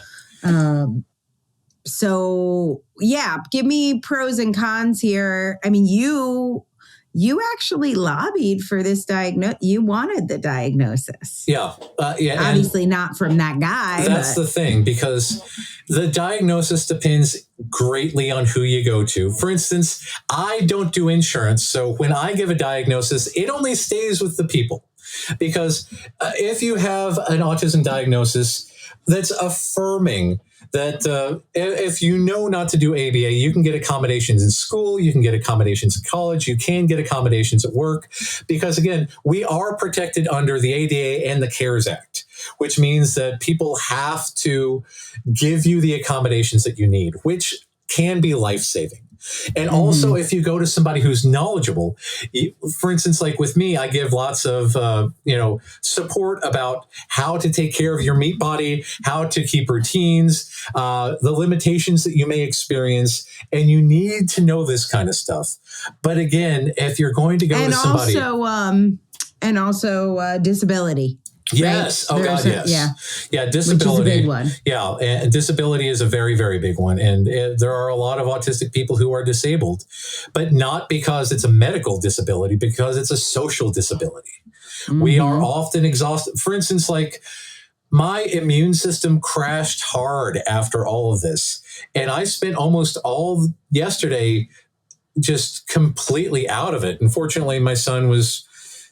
So yeah, give me pros and cons here. I mean, you actually lobbied for this diagnosis. You wanted the diagnosis. Yeah. Obviously not from that guy. That's the thing, because the diagnosis depends greatly on who you go to. For instance, I don't do insurance. So when I give a diagnosis, it only stays with the people. Because if you have an autism diagnosis that's affirming, that if you know not to do ABA, you can get accommodations in school, you can get accommodations in college, you can get accommodations at work, because again, we are protected under the ADA and the CARES Act, which means that people have to give you the accommodations that you need, which can be life-saving. And also, if you go to somebody who's knowledgeable, for instance, like with me, I give lots of, support about how to take care of your meat body, how to keep routines, the limitations that you may experience. And you need to know this kind of stuff. But again, if you're going to go to somebody. And also disability. Yes. Right? Oh, God, yes. Yeah. Disability. Which is a big one. Yeah. And disability is a very, very big one. And there are a lot of autistic people who are disabled, but not because it's a medical disability, because it's a social disability. We are often exhausted. For instance, like my immune system crashed hard after all of this. And I spent almost all yesterday just completely out of it. Unfortunately, my son was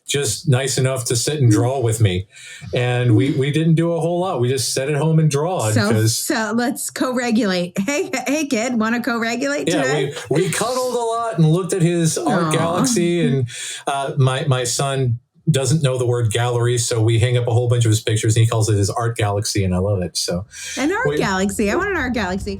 just nice enough to sit and draw with me. And we didn't do a whole lot. We just sat at home and draw. So let's co-regulate. Hey kid, want to co-regulate today? Yeah, we cuddled a lot and looked at his art galaxy. And my son doesn't know the word gallery, so we hang up a whole bunch of his pictures, and he calls it his art galaxy, and I love it. So an art galaxy. I want an art galaxy.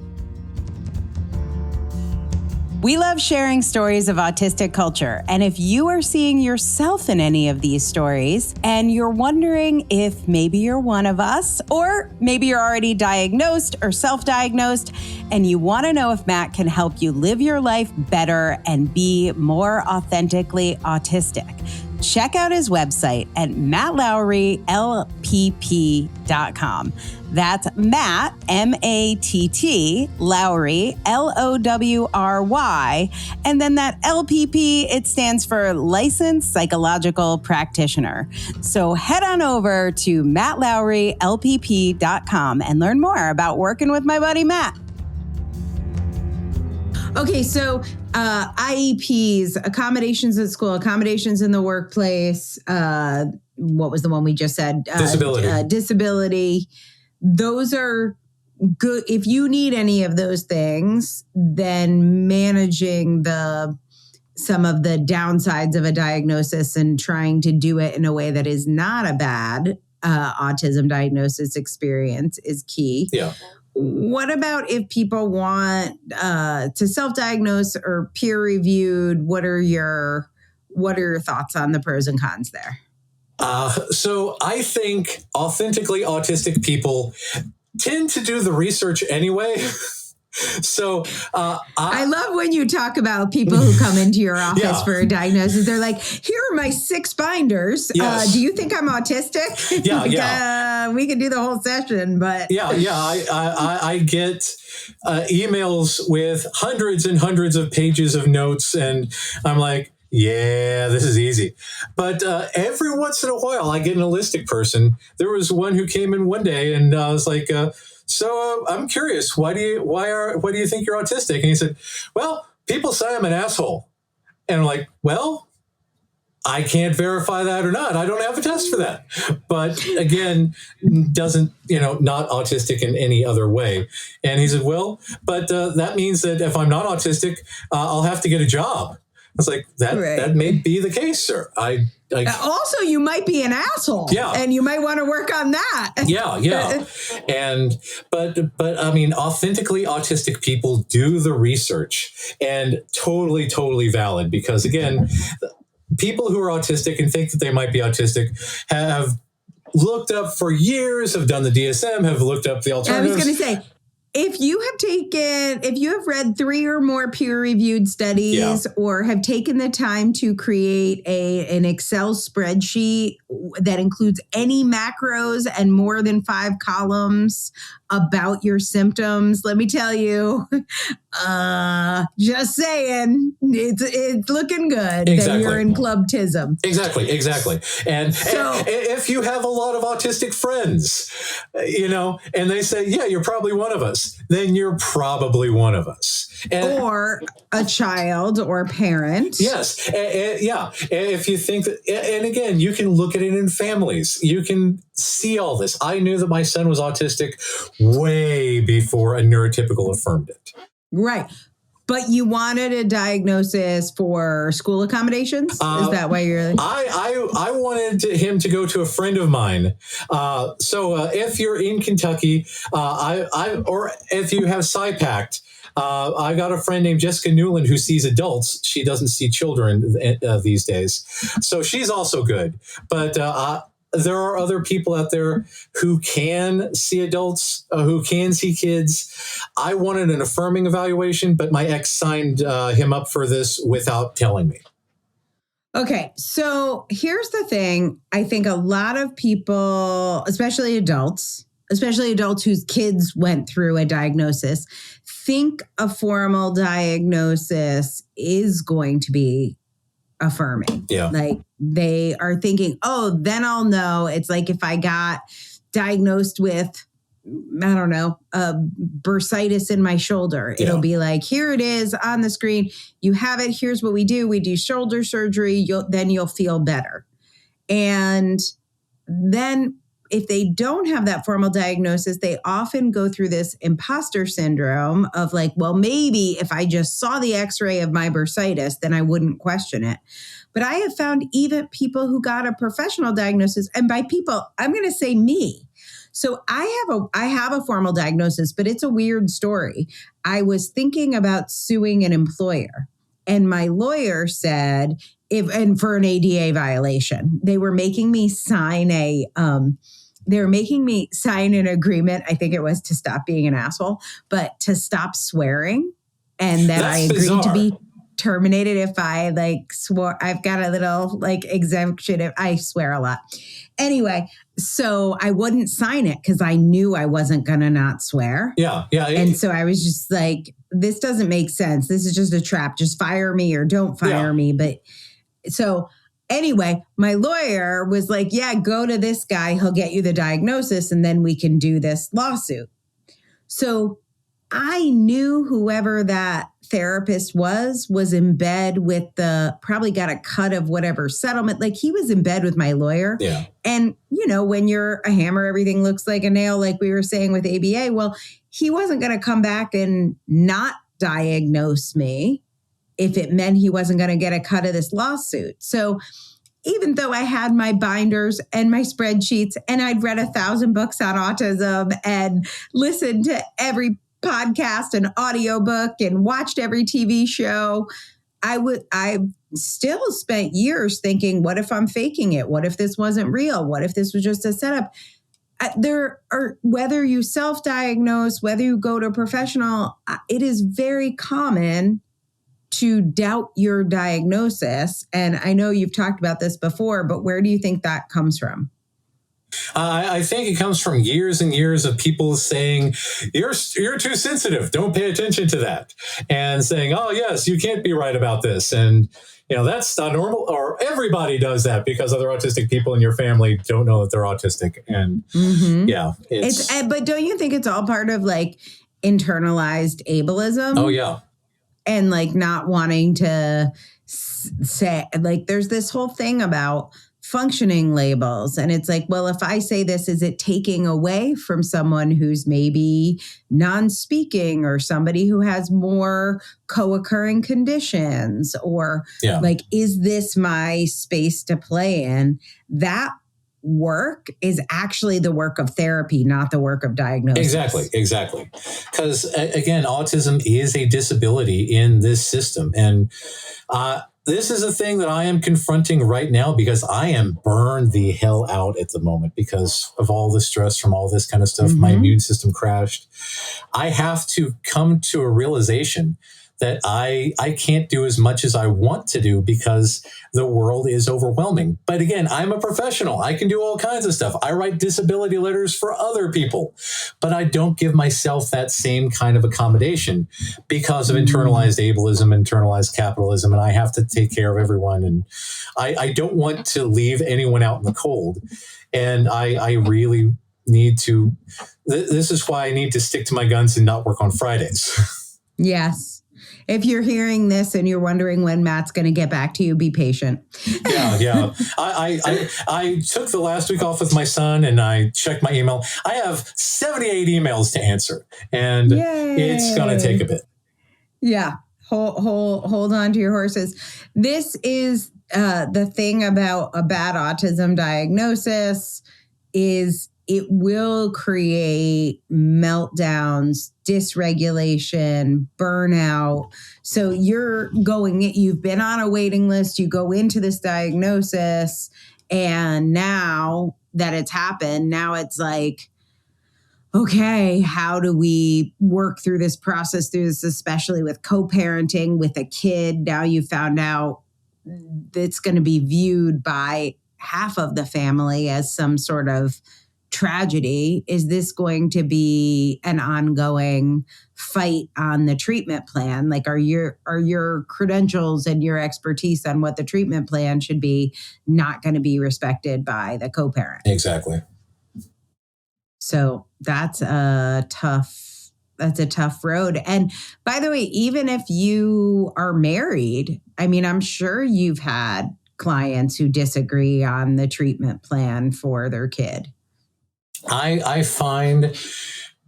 We love sharing stories of autistic culture. And if you are seeing yourself in any of these stories and you're wondering if maybe you're one of us, or maybe you're already diagnosed or self-diagnosed, and you want to know if Matt can help you live your life better and be more authentically autistic, check out his website at mattlowrylpp.com. That's Matt, M-A-T-T, Lowry, L-O-W-R-Y. And then that LPP, it stands for Licensed Psychological Practitioner. So head on over to mattlowrylpp.com and learn more about working with my buddy Matt. Okay, so IEPs, accommodations at school, accommodations in the workplace. What was the one we just said? Disability. Those are good. If you need any of those things, then managing some of the downsides of a diagnosis and trying to do it in a way that is not a bad autism diagnosis experience is key. Yeah. What about if people want to self-diagnose or peer-reviewed? What are your thoughts on the pros and cons there? So I think authentically autistic people tend to do the research anyway. So I love when you talk about people who come into your office for a diagnosis. They're like, here are my 6 binders. Yes. Do you think I'm autistic? Yeah, we could do the whole session, but. Yeah. I get emails with hundreds and hundreds of pages of notes, and I'm like, yeah, this is easy. But every once in a while, I get an holistic person. There was one who came in one day, and I was like, so I'm curious, why do you think you're autistic? And he said, well, people say I'm an asshole. And I'm like, well, I can't verify that or not. I don't have a test for that. But again, doesn't, not autistic in any other way. And he said, well, but that means that if I'm not autistic, I'll have to get a job. I was like, that may be the case, sir. Also, you might be an asshole. Yeah. And you might want to work on that. Yeah. But I mean, authentically autistic people do the research, and totally, totally valid, because again, people who are autistic and think that they might be autistic have looked up for years, have done the DSM, have looked up the alternatives. I was going to say, if you have read 3 or more peer-reviewed studies or have taken the time to create an Excel spreadsheet that includes any macros and more than 5 columns about your symptoms, let me tell you, just saying, it's looking good that you're in clubtism. Exactly. And if you have a lot of autistic friends, and they say, yeah, you're probably one of us, then you're probably one of us. Or a child or parent. Yes. Yeah. If you think that, and again, you can look at it in families. You can see all this. I knew that my son was autistic way before a neurotypical affirmed it. Right. But you wanted a diagnosis for school accommodations? Is that why you're... I wanted him to go to a friend of mine. So if you're in Kentucky, or if you have SciPact, I got a friend named Jessica Newland who sees adults. She doesn't see children these days. So she's also good. But there are other people out there who can see adults, who can see kids. I wanted an affirming evaluation, but my ex signed him up for this without telling me. Okay, so here's the thing. I think a lot of people, especially adults whose kids went through a diagnosis, think a formal diagnosis is going to be affirming. Yeah. Like they are thinking, oh, then I'll know. It's like if I got diagnosed with, I don't know, bursitis in my shoulder, it'll be like, here it is on the screen. You have it. Here's what we do. We do shoulder surgery. Then you'll feel better. And then if they don't have that formal diagnosis, they often go through this imposter syndrome of like, well, maybe if I just saw the x-ray of my bursitis, then I wouldn't question it. But I have found even people who got a professional diagnosis, and by people, I'm going to say me. So I have a formal diagnosis, but it's a weird story. I was thinking about suing an employer, and my lawyer said, and for an ADA violation, they were making me sign an agreement. I think it was to stop being an asshole, but to stop swearing, and that I agreed to be terminated if I swore. I've got a little exemption if I swear a lot. Anyway, so I wouldn't sign it because I knew I wasn't going to not swear. Yeah. And so I was just like, this doesn't make sense. This is just a trap. Just fire me or don't fire me. But so anyway, my lawyer was like, yeah, go to this guy. He'll get you the diagnosis and then we can do this lawsuit. So I knew whoever that therapist was in bed with probably got a cut of whatever settlement. Like he was in bed with my lawyer. Yeah. And, when you're a hammer, everything looks like a nail, like we were saying with ABA. Well, he wasn't going to come back and not diagnose me if it meant he wasn't going to get a cut of this lawsuit. So even though I had my binders and my spreadsheets and I'd read 1,000 books on autism and listened to every podcast and audiobook and watched every TV show, I still spent years thinking, what if I'm faking it? What if this wasn't real? What if this was just a setup? there are, whether you self-diagnose, whether you go to a professional, it is very common to doubt your diagnosis. And I know you've talked about this before, but where do you think that comes from? I think it comes from years and years of people saying, you're too sensitive. Don't pay attention to that. And saying, oh, yes, you can't be right about this. And, that's not normal. Or everybody does that because other autistic people in your family don't know that they're autistic. And yeah. But don't you think it's all part of like internalized ableism? Oh, yeah. And like not wanting to say, like, there's this whole thing about functioning labels. And it's like, well, if I say this, is it taking away from someone who's maybe non-speaking or somebody who has more co-occurring conditions? Or like, is this my space to play in? That work is actually the work of therapy, not the work of diagnosis. Exactly. Because again, autism is a disability in this system. And this is a thing that I am confronting right now because I am burned the hell out at the moment because of all the stress from all this kind of stuff. My immune system crashed. I have to come to a realization that I can't do as much as I want to do because the world is overwhelming. But again, I'm a professional. I can do all kinds of stuff. I write disability letters for other people, but I don't give myself that same kind of accommodation because of internalized ableism, internalized capitalism, and I have to take care of everyone. And I don't want to leave anyone out in the cold. And I really need to, this is why I need to stick to my guns and not work on Fridays. Yes. If you're hearing this and you're wondering when Matt's going to get back to you, be patient. Yeah. I took the last week off with my son and I checked my email. I have 78 emails to answer and it's going to take a bit. Yeah. Hold on to your horses. This is the thing about a bad autism diagnosis is it will create meltdowns, dysregulation, burnout. So you've been on a waiting list, you go into this diagnosis, and now that it's happened, now it's like, okay, how do we work through this process, especially with co-parenting with a kid? Now you found out it's going to be viewed by half of the family as some sort of tragedy. Is this going to be an ongoing fight on the treatment plan? Like, are your credentials and your expertise on what the treatment plan should be not going to be respected by the co-parent? Exactly. So that's a tough road. And by the way, even if you are married, I mean, I'm sure you've had clients who disagree on the treatment plan for their kid. I find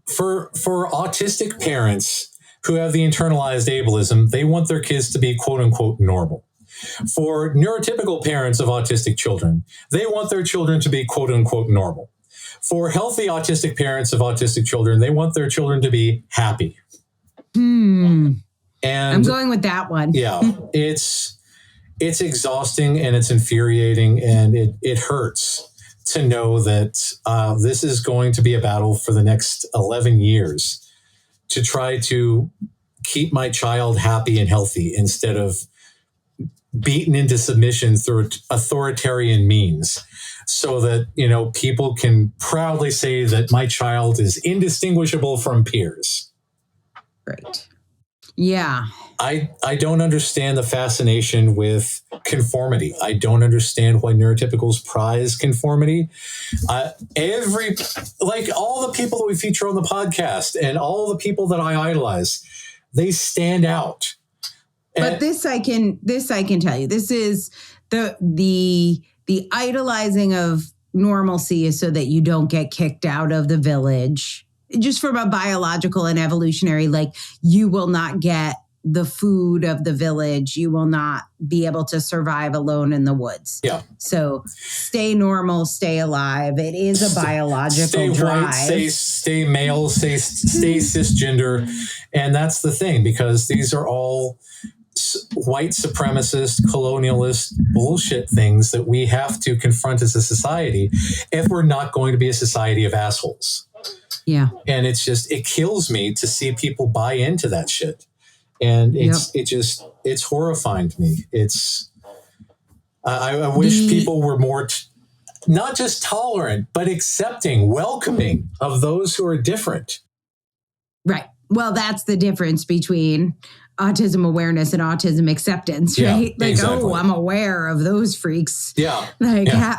for autistic parents who have the internalized ableism, they want their kids to be quote unquote normal. For neurotypical parents of autistic children, they want their children to be quote unquote normal. For healthy autistic parents of autistic children, they want their children to be happy. And I'm going with that one. Yeah, it's exhausting and it's infuriating and it hurts to know that this is going to be a battle for the next 11 years to try to keep my child happy and healthy instead of beaten into submission through authoritarian means so that, people can proudly say that my child is indistinguishable from peers. Right. Yeah. I don't understand the fascination with conformity. I don't understand why neurotypicals prize conformity. All the people that we feature on the podcast and all the people that I idolize, they stand out. But this I can tell you. This is the idolizing of normalcy is so that you don't get kicked out of the village. Just from a biological and evolutionary, like you will not get the food of the village. You will not be able to survive alone in the woods. Yeah. So stay normal, stay alive. It is a biological drive. White, stay male, stay cisgender. And that's the thing, because these are all white supremacist, colonialist bullshit things that we have to confront as a society if we're not going to be a society of assholes. Yeah. And it kills me to see people buy into that shit. And it's horrifying to me. I wish people were more, not just tolerant, but accepting, welcoming of those who are different. Right. Well, that's the difference between autism awareness and autism acceptance, right? Yeah, exactly. I'm aware of those freaks. Yeah.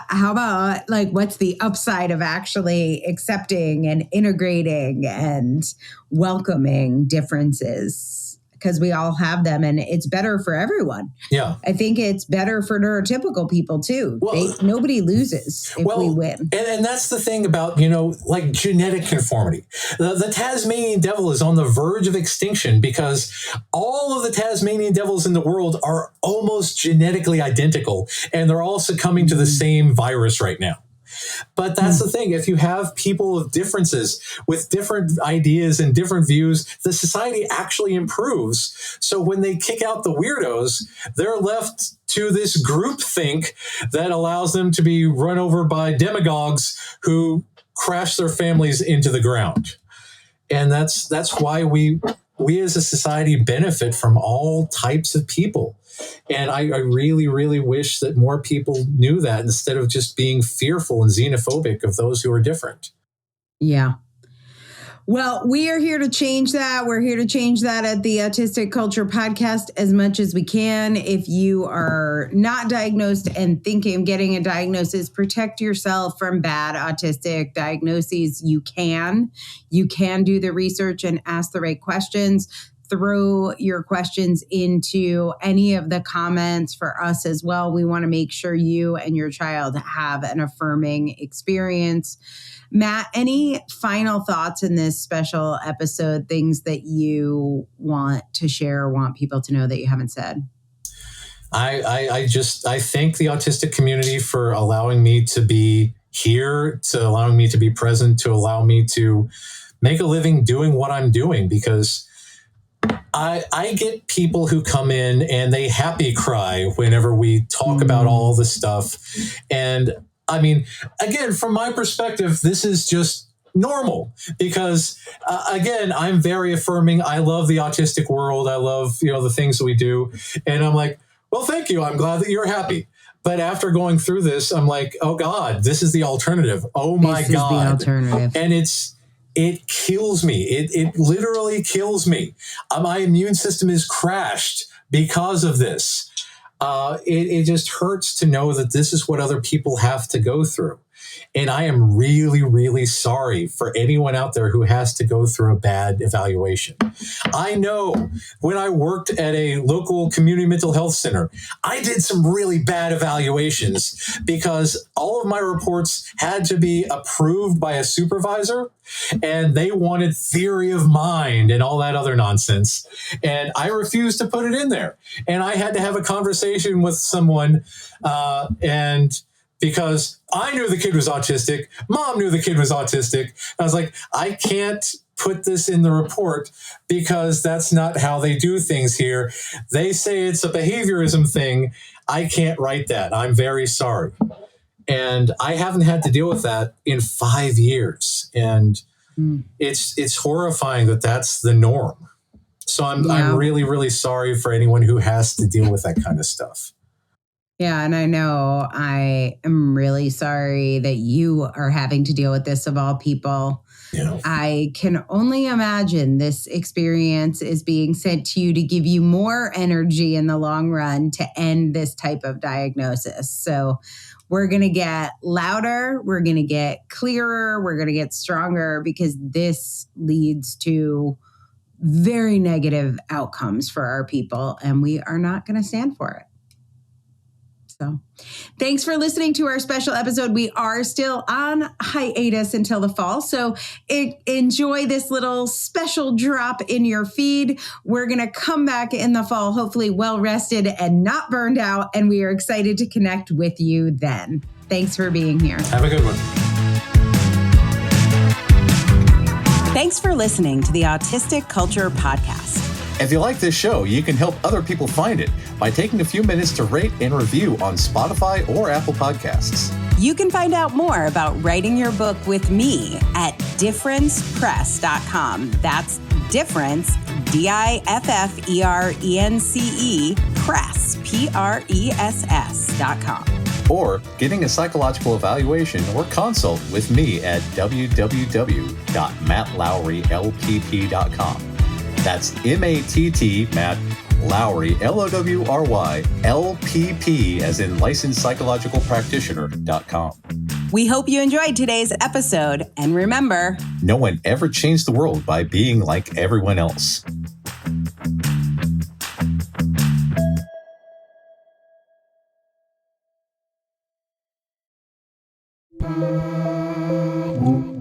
How about what's the upside of actually accepting and integrating and welcoming differences? Because we all have them and it's better for everyone. Yeah. I think it's better for neurotypical people too. Nobody loses if we win. And that's the thing about, genetic conformity. The Tasmanian devil is on the verge of extinction because all of the Tasmanian devils in the world are almost genetically identical and they're all succumbing to the same virus right now. But that's the thing. If you have people with differences, with different ideas and different views, the society actually improves. So when they kick out the weirdos, they're left to this groupthink that allows them to be run over by demagogues who crash their families into the ground. And that's why we as a society benefit from all types of people. And I really, really wish that more people knew that instead of just being fearful and xenophobic of those who are different. Yeah. Well, we are here to change that. We're here to change that at the Autistic Culture Podcast as much as we can. If you are not diagnosed and thinking of getting a diagnosis, protect yourself from bad autistic diagnoses. You can do the research and ask the right questions. Throw your questions into any of the comments for us as well. We want to make sure you and your child have an affirming experience. Matt, any final thoughts in this special episode, things that you want to share or want people to know that you haven't said? I thank the autistic community for allowing me to be here, to allowing me to be present, to allow me to make a living doing what I'm doing, because I get people who come in and they happy cry whenever we talk about all this stuff. And I mean, again, from my perspective, this is just normal because, again, I'm very affirming. I love the autistic world. I love, the things that we do. And I'm like, well, thank you. I'm glad that you're happy. But after going through this, I'm like, oh God, this is the alternative. Oh my God. This is the alternative. And it kills me. It literally kills me. My immune system is crashed because of this. It just hurts to know that this is what other people have to go through. And I am really, really sorry for anyone out there who has to go through a bad evaluation. I know when I worked at a local community mental health center, I did some really bad evaluations because all of my reports had to be approved by a supervisor and they wanted theory of mind and all that other nonsense. And I refused to put it in there. And I had to have a conversation with someone and because I knew the kid was autistic. Mom knew the kid was autistic. I was like, I can't put this in the report because that's not how they do things here. They say it's a behaviorism thing. I can't write that. I'm very sorry. And I haven't had to deal with that in 5 years. And it's horrifying that that's the norm. So I'm really, really sorry for anyone who has to deal with that kind of stuff. Yeah, and I know I am really sorry that you are having to deal with this of all people. Yeah. I can only imagine this experience is being sent to you to give you more energy in the long run to end this type of diagnosis. So we're going to get louder, we're going to get clearer, we're going to get stronger because this leads to very negative outcomes for our people, and we are not going to stand for it. So thanks for listening to our special episode. We are still on hiatus until the fall. So enjoy this little special drop in your feed. We're going to come back in the fall, hopefully well rested and not burned out. And we are excited to connect with you then. Thanks for being here. Have a good one. Thanks for listening to the Autistic Culture Podcast. If you like this show, you can help other people find it by taking a few minutes to rate and review on Spotify or Apple Podcasts. You can find out more about writing your book with me at differencepress.com. That's difference, DIFFERENCE, press, PRESS.com. Or getting a psychological evaluation or consult with me at www.mattlowrylpp.com. That's MATT, Matt Lowry, LOWRY, LPP, as in licensed psychological practitioner.com. We hope you enjoyed today's episode. And remember, no one ever changed the world by being like everyone else. Whoop.